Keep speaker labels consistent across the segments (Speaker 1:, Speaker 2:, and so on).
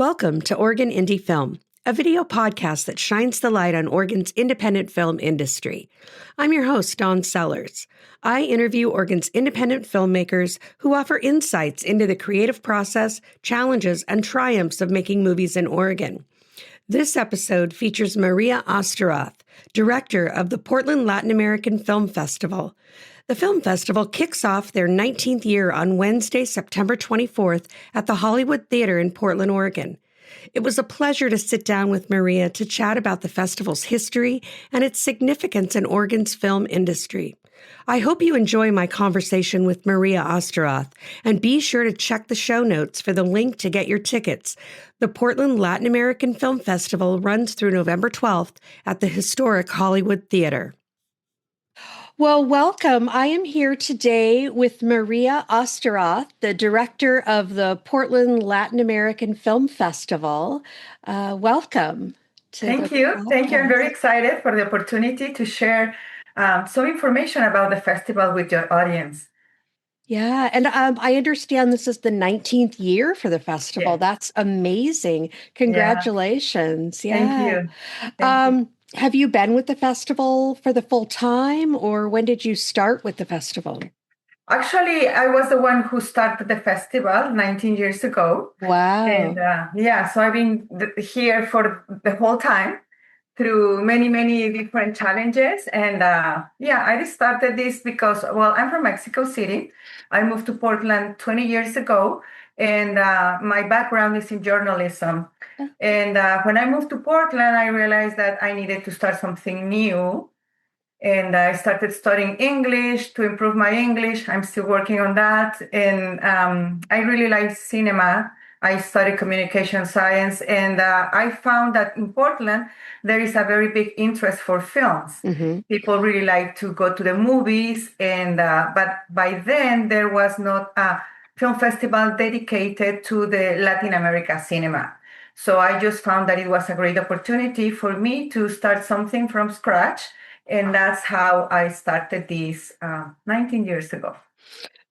Speaker 1: Welcome to Oregon Indie Film, a video podcast that shines the light on Oregon's independent film industry. I'm your host, Dawn Sellers. I interview Oregon's independent filmmakers who offer insights into the creative process, challenges, and triumphs of making movies in Oregon. This episode features Maria Osterroth, director of the Portland Latin American Film Festival. The film festival kicks off their 19th year on Wednesday, September 24th at the Hollywood Theater in Portland, Oregon. It was a pleasure to sit down with Maria to chat about the festival's history and its significance in Oregon's film industry. I hope you enjoy my conversation with Maria Osterroth, and be sure to check the show notes for the link to get your tickets. The Portland Latin American Film Festival runs through November 12th at the historic Hollywood Theater. Well, welcome. I am here today with Maria Osterroth, the director of the Portland Latin American Film Festival. Welcome.
Speaker 2: Thank you. Thank you. I'm very excited for the opportunity to share some information about the festival with your audience.
Speaker 1: Yeah, and I understand this is the 19th year for the festival.
Speaker 2: Yes.
Speaker 1: That's amazing. Congratulations.
Speaker 2: Thank you.
Speaker 1: Thank you. Have you been with the festival for the full time, or when did you start with the festival?
Speaker 2: Actually, I was the one who started the festival 19 years ago.
Speaker 1: Wow.
Speaker 2: And so I've been here for the whole time through many, many different challenges. And I started this because, I'm from Mexico City. I moved to Portland 20 years ago, and my background is in journalism. And when I moved to Portland, I realized that I needed to start something new. And I started studying English to improve my English. I'm still working on that. And I really like cinema. I studied communication science. And I found that in Portland, there is a very big interest for films. Mm-hmm. People really like to go to the movies. And but by then, there was not a film festival dedicated to the Latin America cinema. So I just found that it was a great opportunity for me to start something from scratch. And that's how I started this 19 years ago.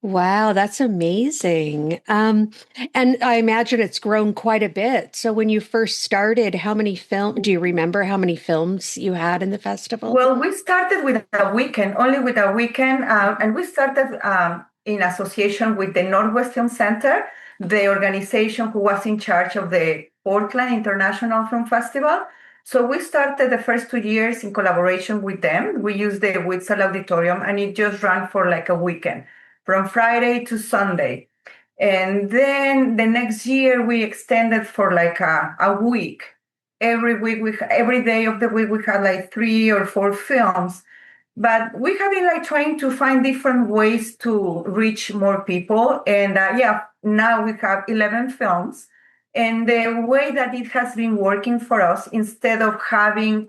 Speaker 1: Wow, that's amazing. And I imagine it's grown quite a bit. So when you first started, do you remember how many films you had in the festival?
Speaker 2: Well, we started with a weekend, only with a weekend. And we started in association with the Northwest Film Center, the organization who was in charge of the Portland International Film Festival. So we started the first 2 years in collaboration with them. We used the Witzel Auditorium, and it just ran for like a weekend, from Friday to Sunday. And then the next year, we extended for like a week. Every day of the week, we had like 3 or 4 films. But we have been like trying to find different ways to reach more people. And now we have 11 films. And the way that it has been working for us, instead of having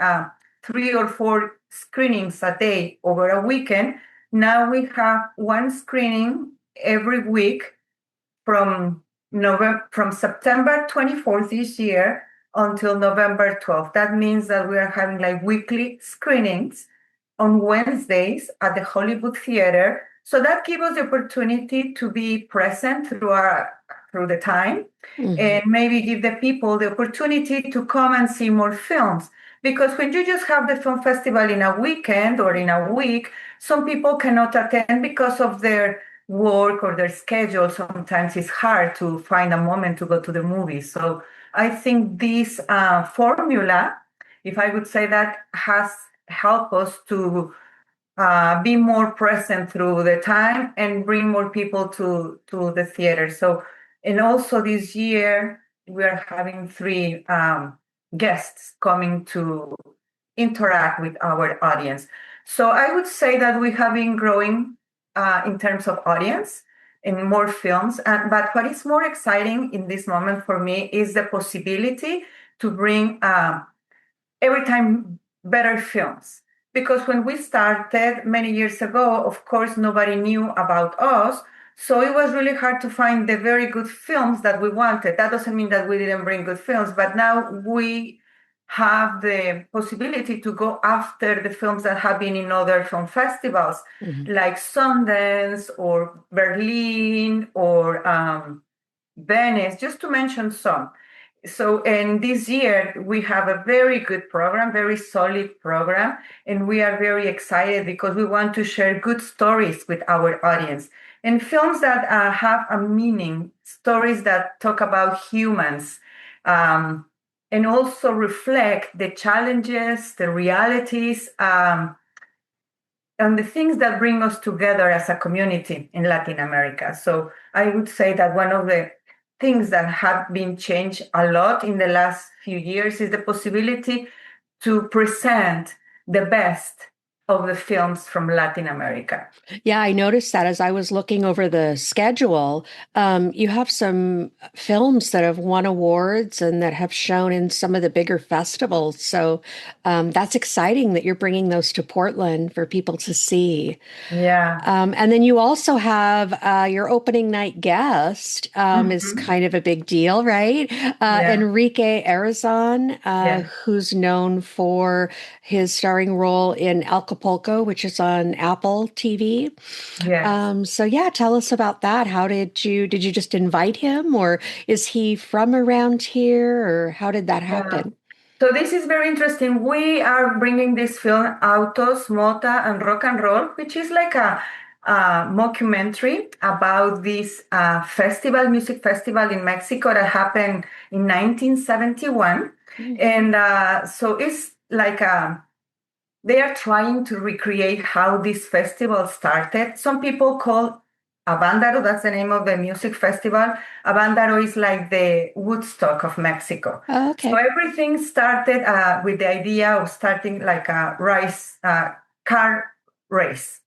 Speaker 2: 3 or 4 screenings a day over a weekend, now we have one screening every week from September 24th this year until November 12th. That means that we are having like weekly screenings on Wednesdays at the Hollywood Theater. So that gives us the opportunity to be present through the time, mm-hmm. and maybe give the people the opportunity to come and see more films. Because when you just have the film festival in a weekend or in a week, some people cannot attend because of their work or their schedule. Sometimes it's hard to find a moment to go to the movies. So I think this formula, if I would say that, has helped us to be more present through the time and bring more people to the theater. So, and also this year, we are having 3 guests coming to interact with our audience. So I would say that we have been growing in terms of audience and more films. But what is more exciting in this moment for me is the possibility to bring every time better films. Because when we started many years ago, of course, nobody knew about us. So it was really hard to find the very good films that we wanted. That doesn't mean that we didn't bring good films, but now we have the possibility to go after the films that have been in other film festivals, mm-hmm. like Sundance or Berlin or Venice, just to mention some. So, and this year we have a very good program, very solid program, and we are very excited because we want to share good stories with our audience and films that have a meaning, stories that talk about humans, um, and also reflect the challenges, the realities, and the things that bring us together as a community in Latin America. So I would say that one of the things that have been changed a lot in the last few years is the possibility to present the best of the films from Latin America.
Speaker 1: Yeah, I noticed that as I was looking over the schedule. You have some films that have won awards and that have shown in some of the bigger festivals. So that's exciting that you're bringing those to Portland for people to see.
Speaker 2: Yeah.
Speaker 1: And then you also have your opening night guest is
Speaker 2: Mhm.
Speaker 1: kind of a big deal, right?
Speaker 2: Yeah.
Speaker 1: Enrique Arizon,
Speaker 2: Yeah.
Speaker 1: who's known for his starring role in Acapulco, which is on Apple TV.
Speaker 2: Yes.
Speaker 1: So yeah, tell us about that. How did you just invite him, or is he from around here, or how did that
Speaker 2: Yeah.
Speaker 1: happen?
Speaker 2: So this is very interesting. We are bringing this film Autos, Mota, and Rock and Roll, which is like a mockumentary about this festival, music festival in Mexico that happened in 1971.
Speaker 1: Mm.
Speaker 2: And so it's like they are trying to recreate how this festival started. Some people call Avándaro, that's the name of the music festival. Avándaro is like the Woodstock of Mexico.
Speaker 1: Oh,
Speaker 2: So
Speaker 1: okay.
Speaker 2: everything started with the idea of starting like a car race.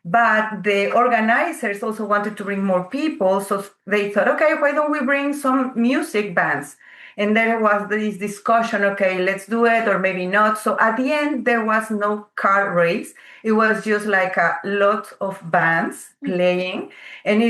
Speaker 2: But the organizers also wanted to bring more people. So they thought, okay, why don't we bring some music bands? And there was this discussion, okay, let's do it or maybe not. So at the end, there was no car race. It was just like a lot of bands playing. And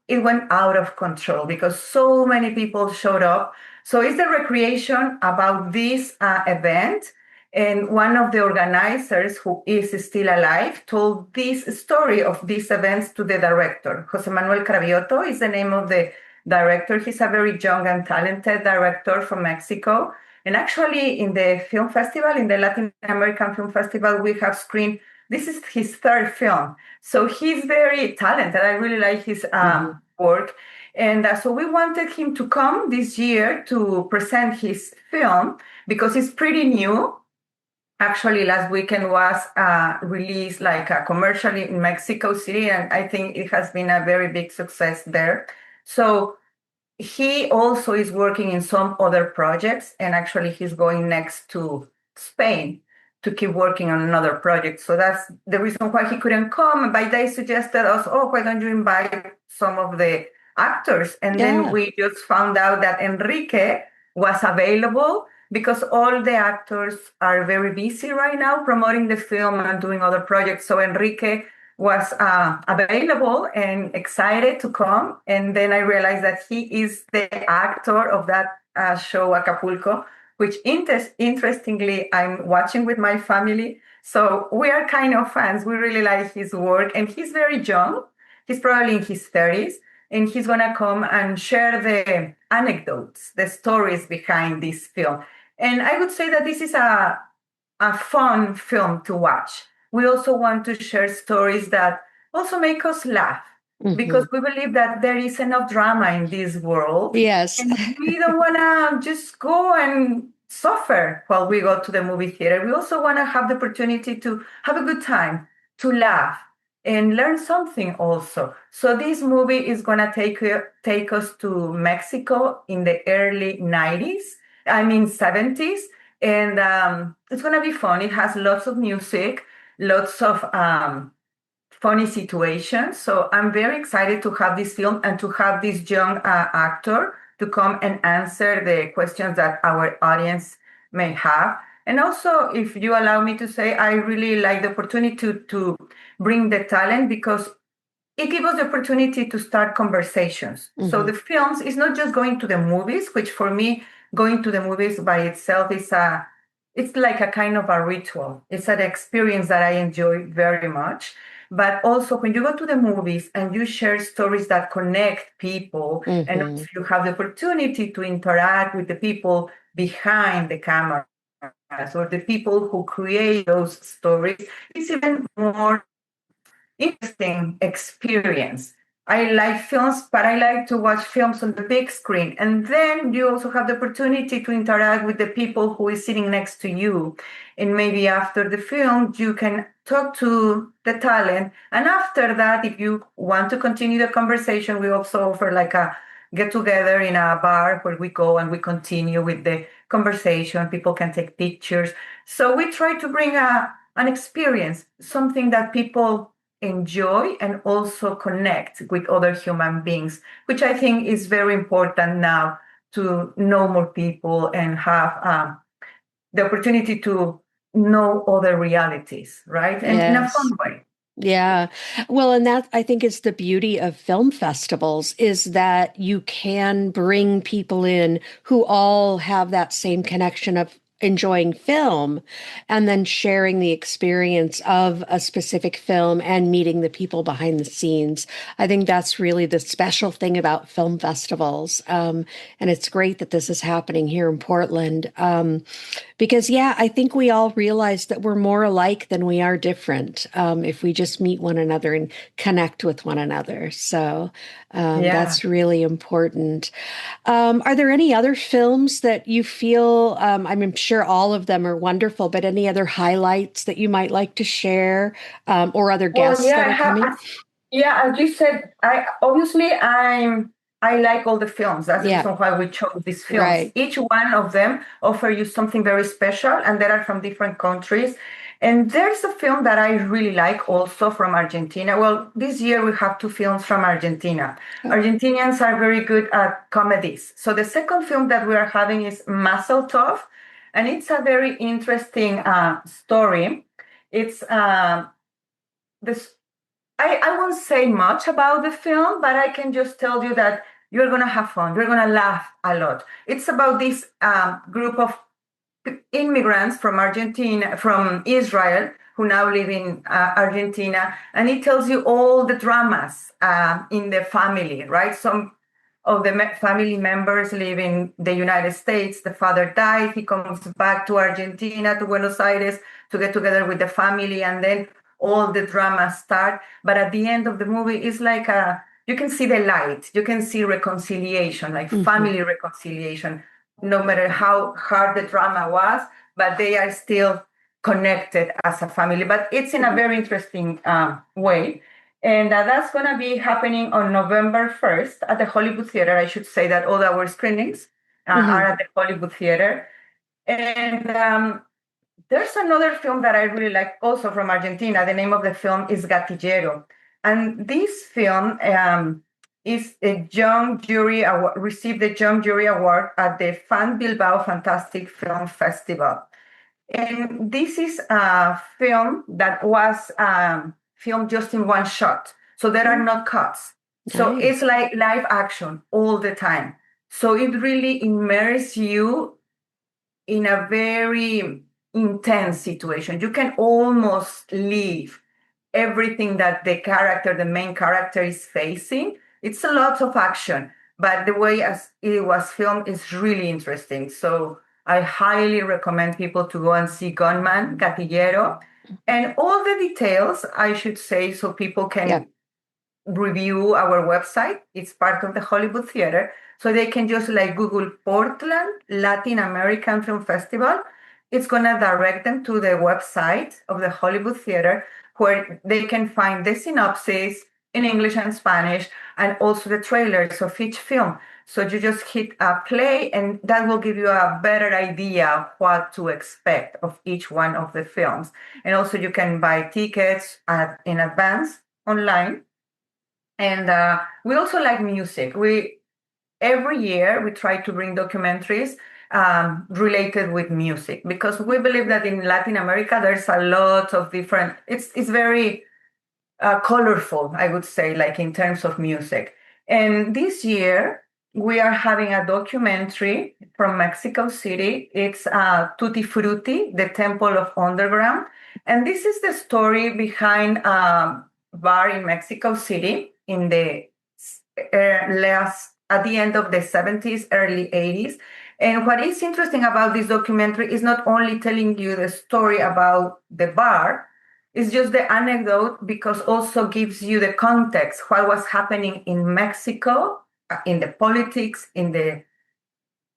Speaker 2: it went out of control because so many people showed up. So it's the recreation about this event, and one of the organizers, who is still alive, told this story of these events to the director. Jose Manuel Cravioto is the name of the director. He's a very young and talented director from Mexico. And actually, in the film festival, in the Latin American Film Festival, we have screened. This is his third film. So he's very talented. I really like his
Speaker 1: Mhm.
Speaker 2: work. And so we wanted him to come this year to present his film because it's pretty new. Actually, last weekend was released like commercially in Mexico City, and I think it has been a very big success there. So he also is working in some other projects, and actually he's going next to Spain to keep working on another project. So that's the reason why he couldn't come. But they suggested us, oh, why don't you invite some of the actors? And then
Speaker 1: Yeah.
Speaker 2: we just found out that Enrique was available because all the actors are very busy right now promoting the film and doing other projects. So Enrique was available and excited to come. And then I realized that he is the actor of that show, Acapulco, which interestingly, I'm watching with my family. So we are kind of fans. We really like his work. And he's very young. He's probably in his 30s. And he's going to come and share the anecdotes, the stories behind this film. And I would say that this is a fun film to watch. We also want to share stories that also make us laugh because
Speaker 1: Mhm.
Speaker 2: we believe that there is enough drama in this world
Speaker 1: Yes.
Speaker 2: and we don't want to just go and suffer while we go to the movie theater. We also want to have the opportunity to have a good time, to laugh and learn something also. So this movie is going to take us to Mexico in the early 90s, I mean 70s, and it's going to be fun. It has lots of music, lots of funny situations. So I'm very excited to have this film and to have this young actor to come and answer the questions that our audience may have. And also, if you allow me to say, I really like the opportunity to bring the talent because it gives us the opportunity to start conversations. So
Speaker 1: Mhm.
Speaker 2: the films is not just going to the movies, which for me, going to the movies by itself is it's like a kind of a ritual. It's an experience that I enjoy very much. But also when you go to the movies and you share stories that connect people, and also you have the opportunity to interact with the people behind the camera or the people who create those stories, it's even more interesting experience. I like films, but I like to watch films on the big screen. And then you also have the opportunity to interact with the people who is sitting next to you. And maybe after the film, you can talk to the talent. And after that, if you want to continue the conversation, we also offer like a get together in a bar where we go and we continue with the conversation. People can take pictures. So we try to bring an experience, something that people enjoy and also connect with other human beings, which I think is very important now to know more people and have the opportunity to know other realities, right? And in a
Speaker 1: Yes.
Speaker 2: fun way.
Speaker 1: Yeah. Well, and that I think is the beauty of film festivals is that you can bring people in who all have that same connection of enjoying film and then sharing the experience of a specific film and meeting the people behind the scenes. I think that's really the special thing about film festivals. And it's great that this is happening here in Portland. Because, yeah, I think we all realize that we're more alike than we are different if we just meet one another and connect with one another. So
Speaker 2: Yeah.
Speaker 1: that's really important. Are there any other films that you feel, I'm sure all of them are wonderful, but any other highlights that you might like to share or other
Speaker 2: Well,
Speaker 1: guests
Speaker 2: yeah,
Speaker 1: that are coming?
Speaker 2: yeah, as you said, I like all the films. That's the
Speaker 1: Yeah,
Speaker 2: reason why we chose these films.
Speaker 1: right.
Speaker 2: Each one of them offer you something very special, and they are from different countries. And there's a film that I really like also from Argentina. Well, this year we have two films from Argentina.
Speaker 1: Oh,
Speaker 2: Argentinians are very good at comedies. So the second film that we are having is Mazel Tov, and it's a very interesting story. It's this I won't say much about the film, but I can just tell you that you're going to have fun. You're going to laugh a lot. It's about this group of immigrants from Argentina, from Israel, who now live in Argentina. And it tells you all the dramas in the family, right? Some of the family members live in the United States. The father died. He comes back to Argentina, to Buenos Aires, to get together with the family. And then all the dramas start. But at the end of the movie, it's like you can see the light. You can see reconciliation, like family reconciliation, no matter how hard the drama was, but they are still connected as a family. But it's in a very interesting way. And that's going to be happening on November 1st at the Hollywood Theater. I should say that all our screenings are at the Hollywood Theater. And there's another film that I really like also from Argentina. The name of the film is Gatillero. And this film is a Young Jury Award, received the Young Jury Award at the Fan Bilbao Fantastic Film Festival. And this is a film that was filmed just in one shot. So there are no cuts. So
Speaker 1: nice.
Speaker 2: it's like live action all the time. So it really immerses you in a very intense situation. You can almost leave everything that the main character is facing. It's a lot of action, but the way as it was filmed is really interesting. So I highly recommend people to go and see Gunman, Gatillero, and all the details, I should say, so people
Speaker 1: Yeah.
Speaker 2: can review our website. It's part of the Hollywood Theater. So they can just like Google Portland Latin American Film Festival. It's going to direct them to the website of the Hollywood Theater where they can find the synopsis in English and Spanish and also the trailers of each film. So you just hit a play and that will give you a better idea of what to expect of each one of the films. And also you can buy tickets in advance online. And we also like music. We every year we try to bring documentaries related with music because we believe that in Latin America there's a lot of different. It's very colorful, I would say, like in terms of music. And this year we are having a documentary from Mexico City. It's Tutti Frutti, the Temple of Underground, and this is the story behind bar in Mexico City in the at the end of the 70s, early 80s. And what is interesting about this documentary is not only telling you the story about the bar, it's just the anecdote because also gives you the context, what was happening in Mexico, in the politics, in the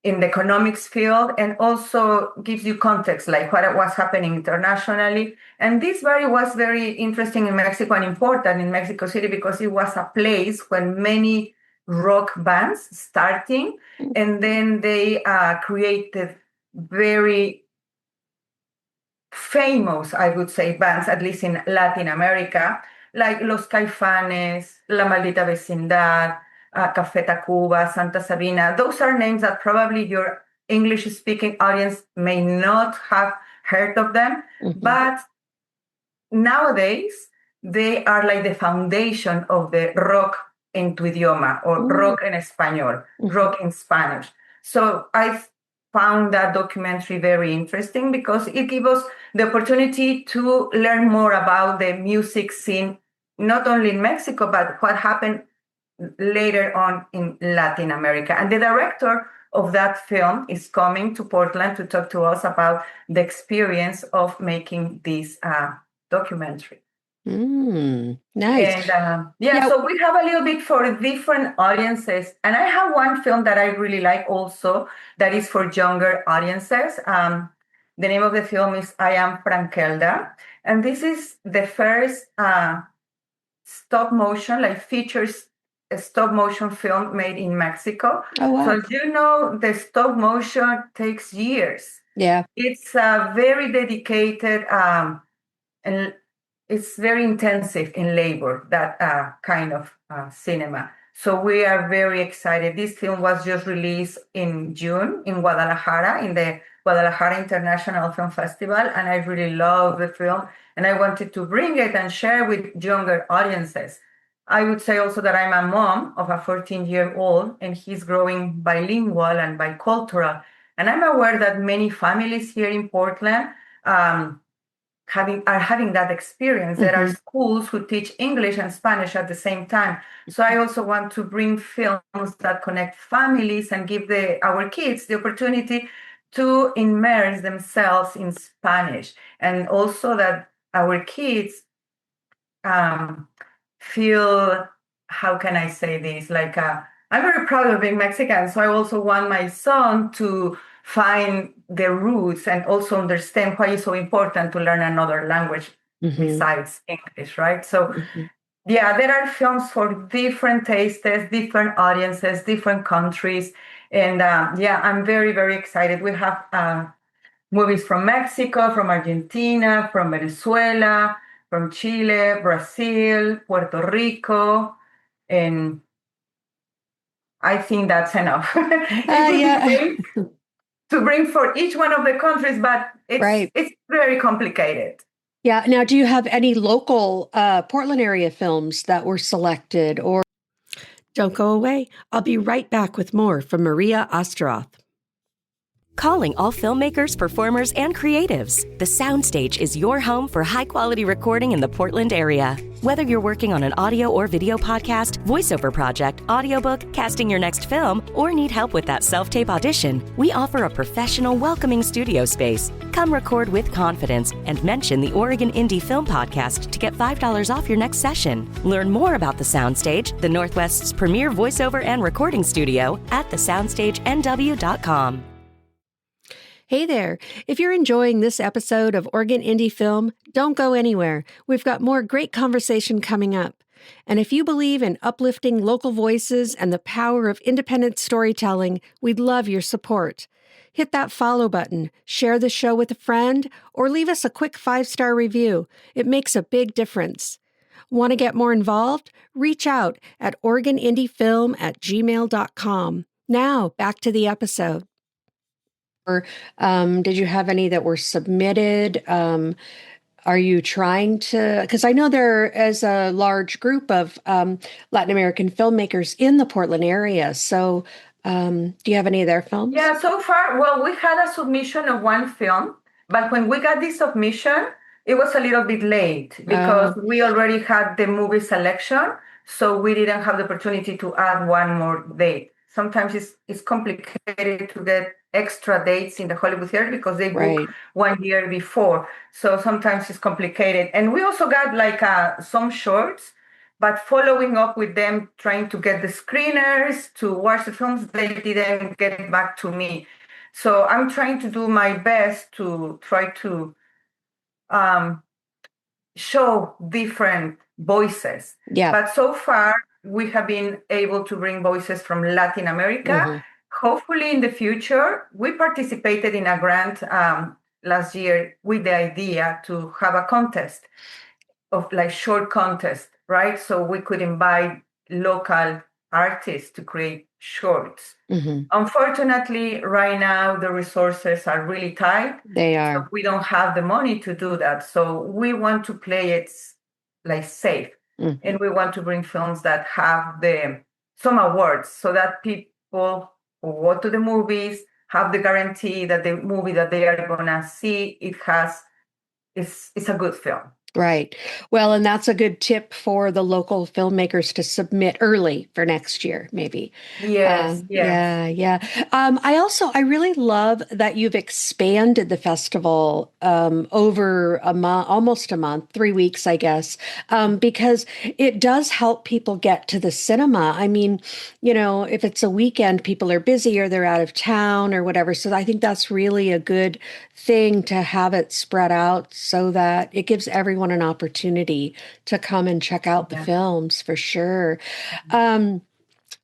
Speaker 2: economics field, and also gives you context, like what was happening internationally. And this was very interesting in Mexico and important in Mexico City because it was a place when many rock bands starting, and then they created very famous, I would say, bands, at least in Latin America, like Los Caifanes, La Maldita Vecindad, Café Tacuba, Santa Sabina. Those are names that probably your English-speaking audience may not have heard of them, but nowadays they are like the foundation of the rock en tu idioma, or rock en español, rock in Spanish. So I found that documentary very interesting because it gives us the opportunity to learn more about the music scene, not only in Mexico, but what happened later on in Latin America. And the director of that film is coming to Portland to talk to us about the experience of making this documentary.
Speaker 1: Nice.
Speaker 2: And so we have a little bit for different audiences. And I have one film that I really like also that is for younger audiences. The name of the film is I Am Frankelda. And this is the first stop motion, like features a stop motion film made in Mexico.
Speaker 1: Oh, wow.
Speaker 2: So as you know, the stop motion takes years.
Speaker 1: Yeah.
Speaker 2: It's very dedicated and it's very intensive in labor, that kind of cinema. So we are very excited. This film was just released in June in Guadalajara, in the Guadalajara International Film Festival, and I really love the film, and I wanted to bring it and share with younger audiences. I would say also that I'm a mom of a 14-year-old, and he's growing bilingual and bicultural. And I'm aware that many families here in Portland are having that experience. There are schools who teach English and Spanish at the same time. So I also want to bring films that connect families and give our kids the opportunity to immerse themselves in Spanish, and also that our kids feel, how can I say this? Like, I'm very proud of being Mexican, so I also want my son to find the roots and also understand why it's so important to learn another language besides English, right? So, yeah, there are films for different tastes, different audiences, different countries. And I'm very, very excited. We have movies from Mexico, from Argentina, from Venezuela, from Chile, Brazil, Puerto Rico, and I think that's enough. It would be to bring for each one of the countries, but it's very complicated.
Speaker 1: Yeah. Now, do you have any local Portland area films that were selected? Or don't go away. I'll be right back with more from Maria Osterroth.
Speaker 3: Calling all filmmakers, performers, and creatives. The Soundstage is your home for high-quality recording in the Portland area. Whether you're working on an audio or video podcast, voiceover project, audiobook, casting your next film, or need help with that self-tape audition, we offer a professional, welcoming studio space. Come record with confidence and mention the Oregon Indie Film Podcast to get $5 off your next session. Learn more about The Soundstage, the Northwest's premier voiceover and recording studio, at thesoundstagenw.com.
Speaker 1: Hey there. If you're enjoying this episode of Oregon Indie Film, don't go anywhere. We've got more great conversation coming up. And if you believe in uplifting local voices and the power of independent storytelling, we'd love your support. Hit that follow button, share the show with a friend, or leave us a quick 5-star review. It makes a big difference. Want to get more involved? Reach out at OregonIndieFilm@gmail.com. Now, back to the episode. Or did you have any that were submitted? Are you trying to, because I know there is a large group of Latin American filmmakers in the Portland area. So do you have any of their films?
Speaker 2: Yeah, so far, well, we had a submission of one film, but when we got this submission, It was a little bit late because we already had the movie selection, so we didn't have the opportunity to add one more date. Sometimes it's complicated to get extra dates in the Hollywood theater because they book 1 year before. So sometimes it's complicated. And we also got like some shorts, but following up with them, trying to get the screeners to watch the films, they didn't get back to me. So I'm trying to do my best to try to show different voices.
Speaker 1: Yeah.
Speaker 2: But so far, we have been able to bring voices from Latin America. Hopefully, in the future, we participated in a grant last year with the idea to have a contest of like short contest, right? So we could invite local artists to create shorts. Unfortunately, right now, the resources are really tight.
Speaker 1: They are.
Speaker 2: So we don't have the money to do that. So we want to play it like safe. And we want to bring films that have some awards so that people who go to the movies have the guarantee that the movie that they are going to see, it's a good film.
Speaker 1: Right. Well, and that's a good tip for the local filmmakers to submit early for next year, maybe.
Speaker 2: Yes.
Speaker 1: Yeah. I really love that you've expanded the festival over a month, almost a month, 3 weeks, I guess, because it does help people get to the cinema. I mean, if it's a weekend, people are busy or they're out of town or whatever. So I think that's really a good thing to have it spread out so that it gives everyone an opportunity to come and check out the films for sure.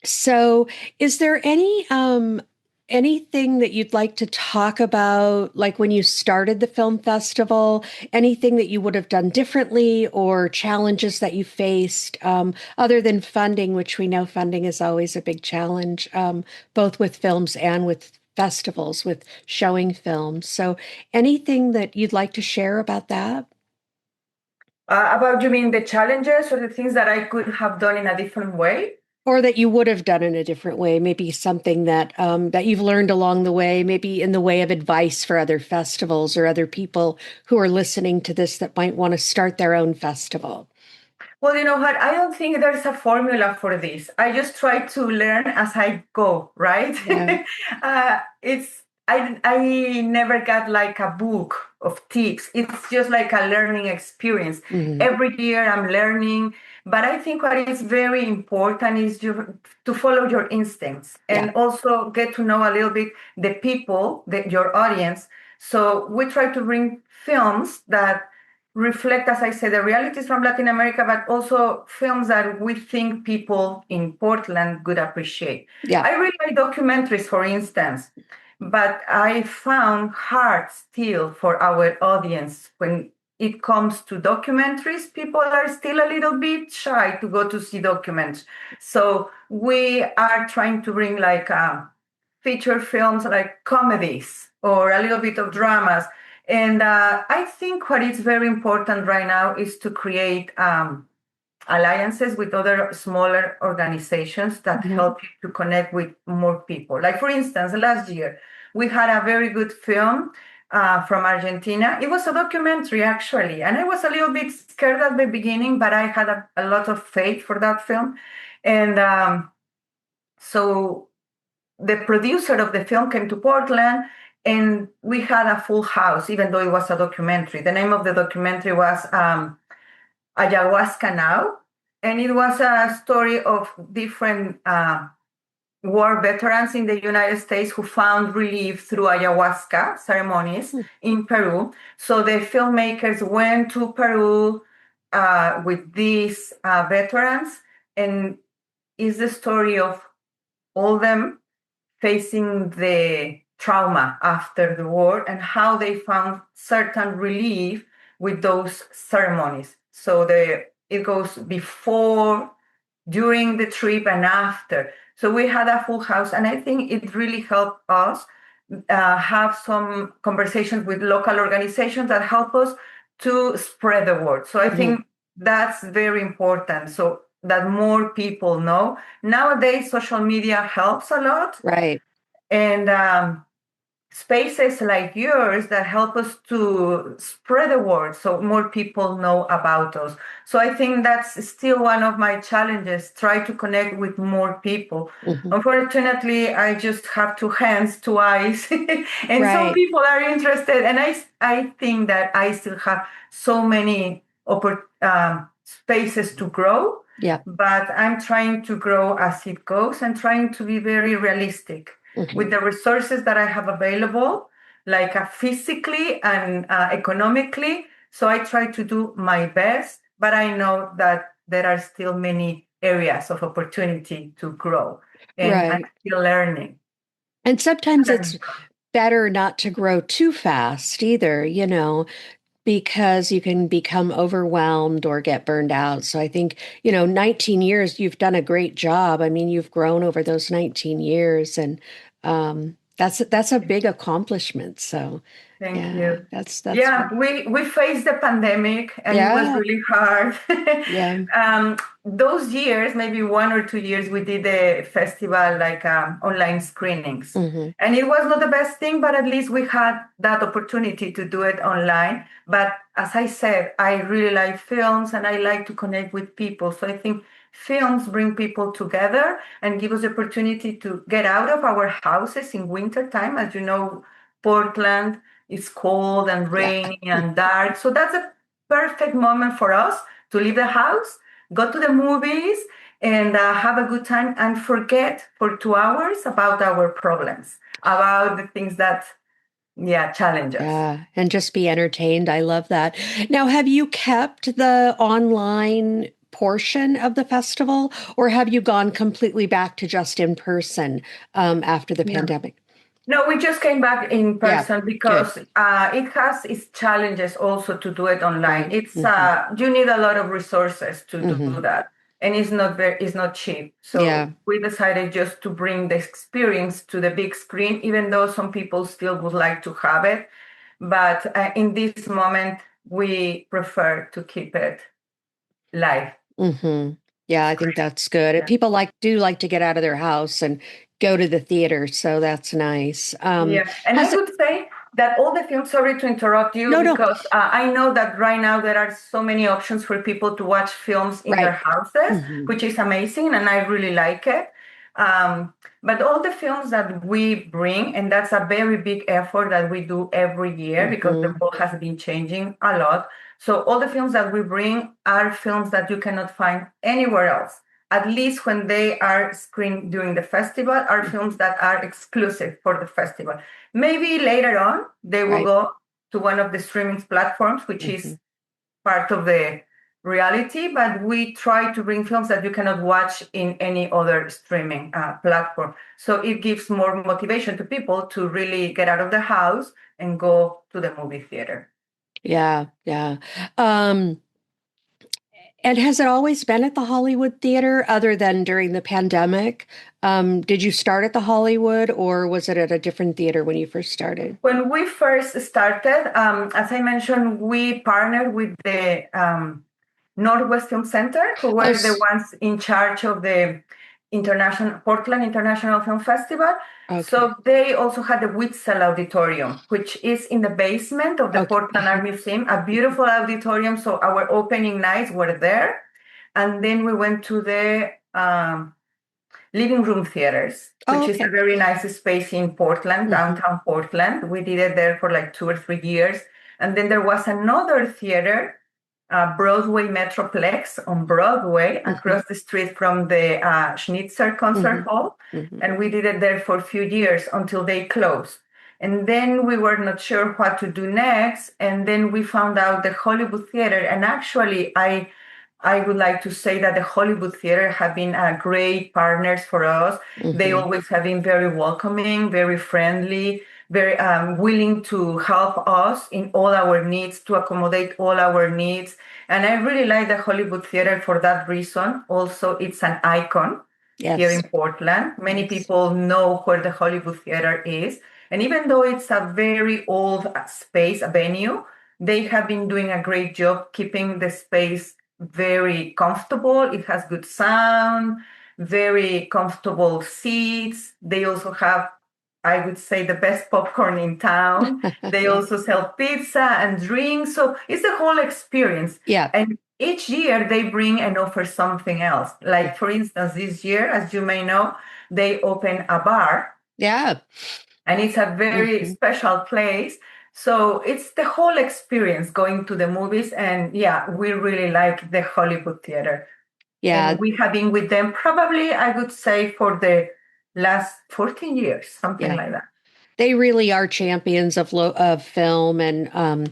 Speaker 1: So is there anything that you'd like to talk about, like when you started the film festival, anything that you would have done differently or challenges that you faced, other than funding, which we know funding is always a big challenge, both with films and with festivals, with showing films. So anything that you'd like to share about that?
Speaker 2: About, you mean the challenges or the things that I could have done in a different way?
Speaker 1: Or that you would have done in a different way, maybe something that that you've learned along the way, maybe in the way of advice for other festivals or other people who are listening to this that might want to start their own festival.
Speaker 2: Well, you know what? I don't think there's a formula for this. I just try to learn as I go, right?
Speaker 1: Yeah.
Speaker 2: I never got like a book of tips. It's just like a learning experience. Every year I'm learning, but I think what is very important is to follow your instincts and also get to know a little bit the people, your audience. So we try to bring films that reflect, as I said, the realities from Latin America, but also films that we think people in Portland would appreciate.
Speaker 1: Yeah.
Speaker 2: I really like documentaries, for instance, but I found hard still for our audience when it comes to documentaries. People are still a little bit shy to go to see documents. So we are trying to bring like feature films, like comedies or a little bit of dramas. And I think what is very important right now is to create alliances with other smaller organizations that help you to connect with more people. Like, for instance, last year, we had a very good film from Argentina. It was a documentary, actually. And I was a little bit scared at the beginning, but I had a lot of faith for that film. And so the producer of the film came to Portland, and we had a full house, even though it was a documentary. The name of the documentary was Ayahuasca Now, and it was a story of different war veterans in the United States who found relief through ayahuasca ceremonies in Peru. So the filmmakers went to Peru with these veterans, and it's the story of all them facing the trauma after the war and how they found certain relief with those ceremonies. So it goes before, during the trip, and after. So we had a full house, and I think it really helped us have some conversations with local organizations that help us to spread the word. So I think that's very important. So that more people know. Nowadays, social media helps a lot.
Speaker 1: Right.
Speaker 2: And spaces like yours that help us to spread the word so more people know about us. So I think that's still one of my challenges, try to connect with more people. Unfortunately, I just have two hands, two eyes, and some
Speaker 1: Right.
Speaker 2: people are interested. And I think that I still have so many spaces to grow,
Speaker 1: Yeah.
Speaker 2: but I'm trying to grow as it goes and trying to be very realistic with the resources that I have available, like physically and economically. So I try to do my best, but I know that there are still many areas of opportunity to grow, and I'm
Speaker 1: Right.
Speaker 2: still learning.
Speaker 1: And sometimes it's better not to grow too fast either, because you can become overwhelmed or get burned out. So I think, 19 years, you've done a great job. I mean, you've grown over those 19 years, and that's a big accomplishment. So
Speaker 2: Thank
Speaker 1: yeah,
Speaker 2: you.
Speaker 1: that's
Speaker 2: Yeah, we faced the pandemic and it was
Speaker 1: yeah,
Speaker 2: really hard.
Speaker 1: yeah.
Speaker 2: Those years, maybe 1 or 2 years, we did a festival like online screenings.
Speaker 1: Hmm.
Speaker 2: And it was not the best thing, but at least we had that opportunity to do it online. But as I said, I really like films and I like to connect with people. So I think films bring people together and give us the opportunity to get out of our houses in winter time. As you know, Portland, it's cold and
Speaker 1: Yeah.
Speaker 2: rainy and dark. So that's a perfect moment for us to leave the house, go to the movies, and have a good time and forget for 2 hours about our problems, about the things that, challenge us.
Speaker 1: Yeah, and just be entertained. I love that. Now, have you kept the online portion of the festival, or have you gone completely back to just in person after the
Speaker 2: No.
Speaker 1: pandemic?
Speaker 2: No, we just came back in
Speaker 1: Yeah,
Speaker 2: person
Speaker 1: good.
Speaker 2: because it has its challenges also to do it online.
Speaker 1: Right.
Speaker 2: It's you need a lot of resources to do
Speaker 1: Hmm.
Speaker 2: that, and it's not cheap.
Speaker 1: Yeah.
Speaker 2: So we decided just to bring the experience to the big screen, even though some people still would like to have it. But in this moment, we prefer to keep it live.
Speaker 1: Hmm. Yeah, I think that's good. And
Speaker 2: Yeah.
Speaker 1: people do like to get out of their house and go to the theater, so that's nice.
Speaker 2: Yeah, and I
Speaker 1: Has
Speaker 2: would say that all the films, sorry to interrupt you,
Speaker 1: no, no,
Speaker 2: because I know that right now there are so many options for people to watch films in their
Speaker 1: right.
Speaker 2: houses,
Speaker 1: Hmm.
Speaker 2: which is amazing, and I really like it. But all the films that we bring, and that's a very big effort that we do every year because the
Speaker 1: Hmm.
Speaker 2: world has been changing a lot. So all the films that we bring are films that you cannot find anywhere else. At least when they are screened during the festival, are films that are exclusive for the festival. Maybe later on, they will
Speaker 1: Right.
Speaker 2: go to one of the streaming platforms, which
Speaker 1: Hmm.
Speaker 2: is part of the reality, but we try to bring films that you cannot watch in any other streaming platform. So it gives more motivation to people to really get out of the house and go to the movie theater.
Speaker 1: Yeah, yeah. Um, And has it always been at the Hollywood Theater other than during the pandemic? Did you start at the Hollywood or was it at a different theater when you first started?
Speaker 2: When we first started, as I mentioned, we partnered with the Northwest Film Center, who
Speaker 1: Oh,
Speaker 2: were the ones in charge of the Portland International Film Festival.
Speaker 1: okay.
Speaker 2: So they also had the Witzel Auditorium, which is in the basement of the
Speaker 1: Okay.
Speaker 2: Portland Art Museum, a beautiful auditorium. So our opening nights were there. And then we went to the living room theaters,
Speaker 1: Oh,
Speaker 2: which is a
Speaker 1: okay.
Speaker 2: very nice space in Portland,
Speaker 1: Hmm.
Speaker 2: downtown Portland. We did it there for like 2 or 3 years. And then there was another theater, Broadway Metroplex on Broadway,
Speaker 1: Hmm.
Speaker 2: across the street from the Schnitzer Concert
Speaker 1: Hmm.
Speaker 2: Hall.
Speaker 1: Hmm.
Speaker 2: And we did it there for a few years until they closed. And then we were not sure what to do next. And then we found out the Hollywood Theater. And actually, I would like to say that the Hollywood Theater have been great partners for us. They
Speaker 1: Hmm.
Speaker 2: always have been very welcoming, very friendly, very willing to help us in all our needs, to accommodate all our needs. And I really like the Hollywood Theater for that reason. Also, it's an icon here
Speaker 1: Yes.
Speaker 2: in Portland. Many
Speaker 1: Yes.
Speaker 2: people know where the Hollywood Theater is. And even though it's a very old space, a venue, they have been doing a great job keeping the space very comfortable. It has good sound, very comfortable seats. They also have I would say, the best popcorn in town. They also sell pizza and drinks. So it's the whole experience.
Speaker 1: Yeah.
Speaker 2: And each year they bring and offer something else. Like, for instance, this year, as you may know, they open a bar.
Speaker 1: Yeah.
Speaker 2: And it's a very special place. So it's the whole experience going to the movies. And yeah, we really like the Hollywood Theater.
Speaker 1: Yeah.
Speaker 2: And we have been with them probably, I would say, for the last 14 years, something like that.
Speaker 1: They really are champions of film and,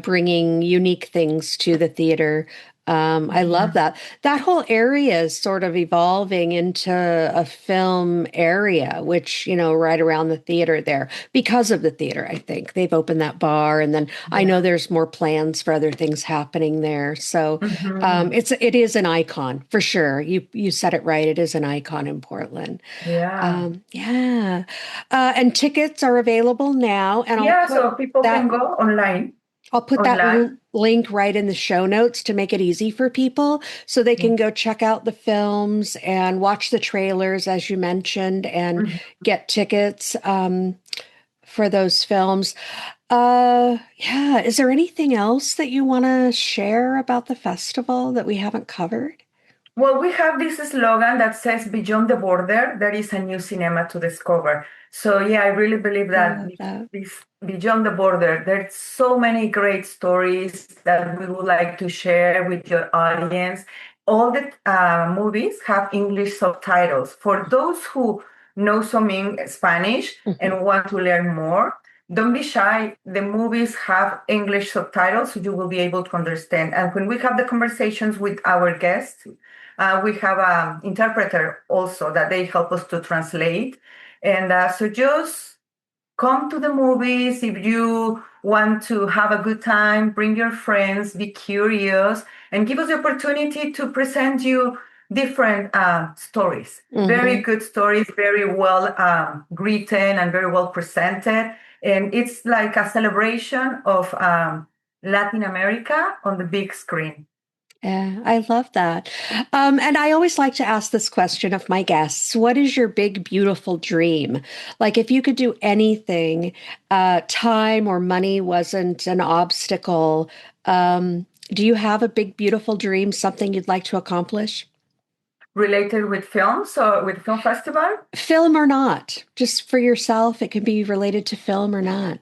Speaker 1: bringing unique things to the theater. I love that. That whole area is sort of evolving into a film area, which, right around the theater there because of the theater, I think. They've opened that bar, and then I know there's more plans for other things happening there. So it is an icon for sure. You said it right. It is an icon in Portland.
Speaker 2: Yeah.
Speaker 1: And tickets are available now. And
Speaker 2: so people can go online.
Speaker 1: I'll put that link right in the show notes to make it easy for people so they can go check out the films and watch the trailers, as you mentioned, and get tickets for those films. Is there anything else that you want to share about the festival that we haven't covered?
Speaker 2: Well, we have this slogan that says "Beyond the border, there is a new cinema to discover." So yeah, I really believe that this beyond the border, there's so many great stories that we would like to share with your audience. All the movies have English subtitles. For those who know some Spanish and want to learn more, don't be shy. The movies have English subtitles, so you will be able to understand. And when we have the conversations with our guests, we have an interpreter also that they help us to translate. And so just come to the movies. If you want to have a good time, bring your friends, be curious, and give us the opportunity to present you different stories. Very good stories, very well written and very well presented. And it's like a celebration of Latin America on the big screen.
Speaker 1: Yeah, I love that. And I always like to ask this question of my guests. What is your big, beautiful dream? Like, if you could do anything, time or money wasn't an obstacle, do you have a big, beautiful dream, something you'd like to accomplish?
Speaker 2: Related with films or with film festival?
Speaker 1: Film or not, just for yourself. It can be related to film or not.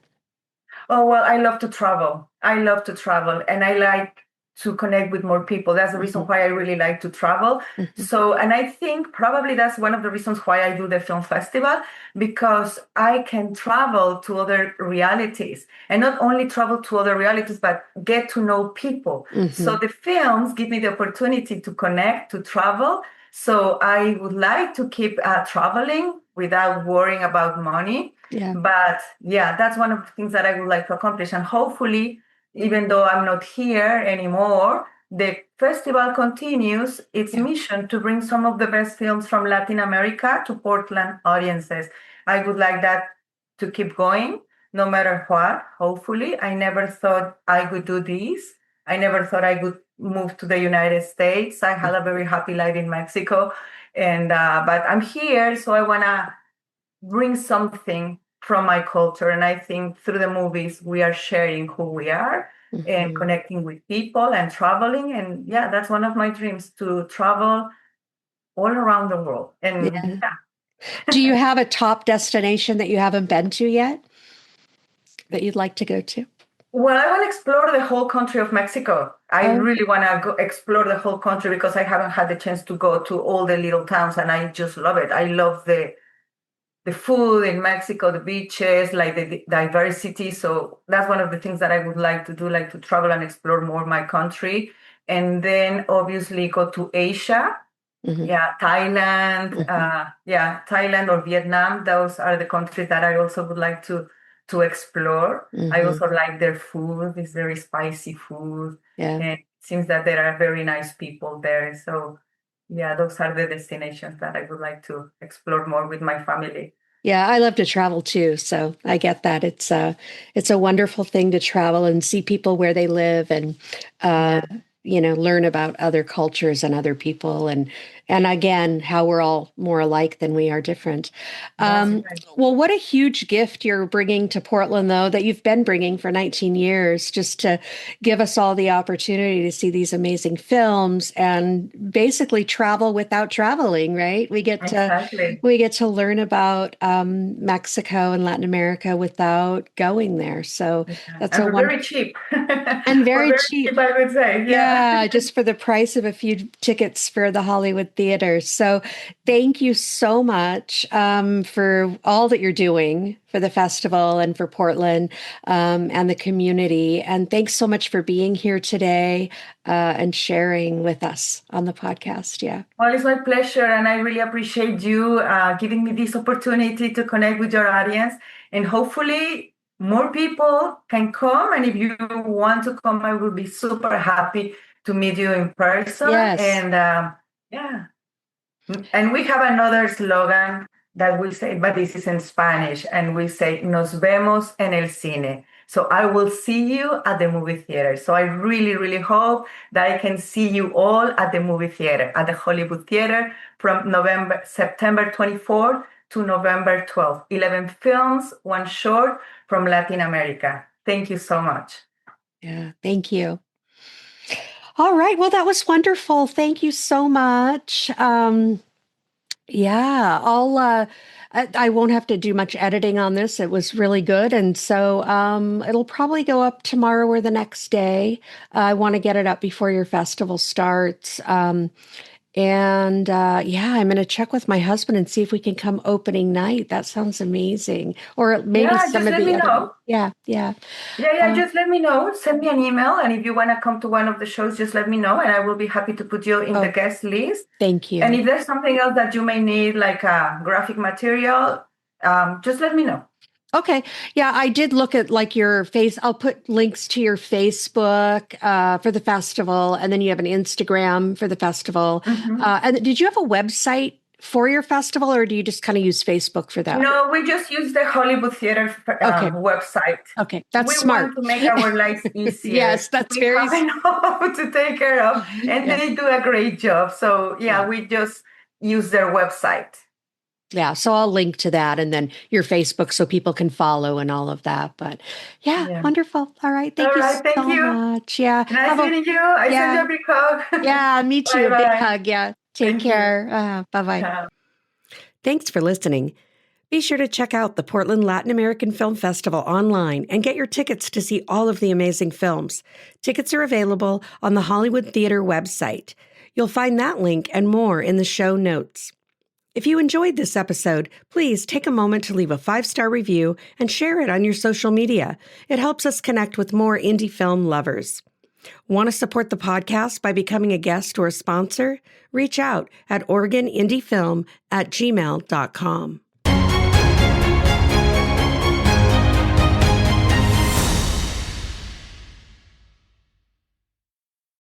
Speaker 2: Oh, well, I love to travel. And I like to connect with more people. That's the reason why I really like to travel. So, and I think probably that's one of the reasons why I do the film festival, because I can travel to other realities, and not only travel to other realities, but get to know people. So the films give me the opportunity to connect, to travel. So I would like to keep traveling without worrying about money. But yeah, that's one of the things that I would like to accomplish. And hopefully, even though I'm not here anymore, the festival continues its mission to bring some of the best films from Latin America to Portland audiences. I would like that to keep going, no matter what. Hopefully, I never thought I would do this. I never thought I would move to the United States. I had a very happy life in Mexico, and but I'm here, so I want to bring something from my culture. And I think through the movies, we are sharing who we are and connecting with people and traveling. And yeah, that's one of my dreams, to travel all around the world. And
Speaker 1: Do you have a top destination that you haven't been to yet that you'd like to go to?
Speaker 2: Well, I want to explore the whole country of Mexico. I really want to go explore the whole country, because I haven't had the chance to go to all the little towns, and I just love it. I love the food in Mexico, the beaches, like the diversity. So that's one of the things that I would like to do, like to travel and explore more my country. And then obviously go to Asia. Thailand, Thailand or Vietnam. Those are the countries that I also would like to explore. I also like their food. It's very spicy food. And it seems that there are very nice people there. So yeah, those are the destinations that I would like to explore more with my family.
Speaker 1: Yeah, I love to travel too, so I get that. It's a wonderful thing to travel and see people where they live, and learn about other cultures and other people, and again, how we're all more alike than we are different.
Speaker 2: That's right.
Speaker 1: Well, what a huge gift you're bringing to Portland, though, that you've been bringing for 19 years, just to give us all the opportunity to see these amazing films and basically travel without traveling, right?
Speaker 2: Exactly.
Speaker 1: We get to learn about Mexico and Latin America without going there. So that's
Speaker 2: And
Speaker 1: a
Speaker 2: we're
Speaker 1: one
Speaker 2: very cheap.
Speaker 1: and
Speaker 2: We're
Speaker 1: very
Speaker 2: very
Speaker 1: cheap.
Speaker 2: cheap, I would say. Yeah.
Speaker 1: Yeah, just for the price of a few tickets for the Hollywood Theater. So thank you so much for all that you're doing for the festival and for Portland and the community. And thanks so much for being here today and sharing with us on the podcast. Yeah.
Speaker 2: Well, it's my pleasure, and I really appreciate you giving me this opportunity to connect with your audience. And hopefully, more people can come. And if you want to come, I will be super happy to meet you in person.
Speaker 1: Yes.
Speaker 2: And yeah, and we have another slogan that we say, but this is in Spanish, and we say, Nos vemos en el cine. So I will see you at the movie theater. So I really, really hope that I can see you all at the movie theater, at the Hollywood Theater from September 24th to November 12th. 11 films, one short from Latin America. Thank you so much.
Speaker 1: Yeah. Thank you. All right. Well, that was wonderful. Thank you so much. Yeah, I won't have to do much editing on this. It was really good. And so it'll probably go up tomorrow or the next day. I want to get it up before your festival starts. Yeah, I'm going to check with my husband and see if we can come opening night. That sounds amazing. Or maybe
Speaker 2: Yeah,
Speaker 1: some
Speaker 2: just
Speaker 1: of
Speaker 2: let
Speaker 1: the
Speaker 2: me
Speaker 1: other.
Speaker 2: know.
Speaker 1: Yeah, yeah.
Speaker 2: Yeah, just let me know. Send me an email. And if you want to come to one of the shows, just let me know. And I will be happy to put you in the guest list.
Speaker 1: Thank you.
Speaker 2: And if there's something else that you may need, like graphic material, just let me know.
Speaker 1: Okay. Yeah, I did look at like your face. I'll put links to your Facebook for the festival, and then you have an Instagram for the festival. And did you have a website for your festival, or do you just kind of use Facebook for that?
Speaker 2: No, we just use the Hollywood Theater website.
Speaker 1: Okay, that's
Speaker 2: we
Speaker 1: smart.
Speaker 2: Want to make our lives easier.
Speaker 1: Yes, that's
Speaker 2: we
Speaker 1: very
Speaker 2: have enough to take care of, and
Speaker 1: Yeah.
Speaker 2: they do a great job. So we just use their website.
Speaker 1: Yeah, so I'll link to that and then your Facebook so people can follow and all of that. But yeah. Wonderful. All right. Thank you so much. Yeah.
Speaker 2: Nice meeting you. I send you a big hug.
Speaker 1: Yeah, me too.
Speaker 2: Bye-bye.
Speaker 1: Big hug. Yeah. Take care. Bye-bye. Thanks for listening. Be sure to check out the Portland Latin American Film Festival online and get your tickets to see all of the amazing films. Tickets are available on the Hollywood Theater website. You'll find that link and more in the show notes. If you enjoyed this episode, please take a moment to leave a 5-star review and share it on your social media. It helps us connect with more indie film lovers. Want to support the podcast by becoming a guest or a sponsor? Reach out at OregonIndieFilm@gmail.com.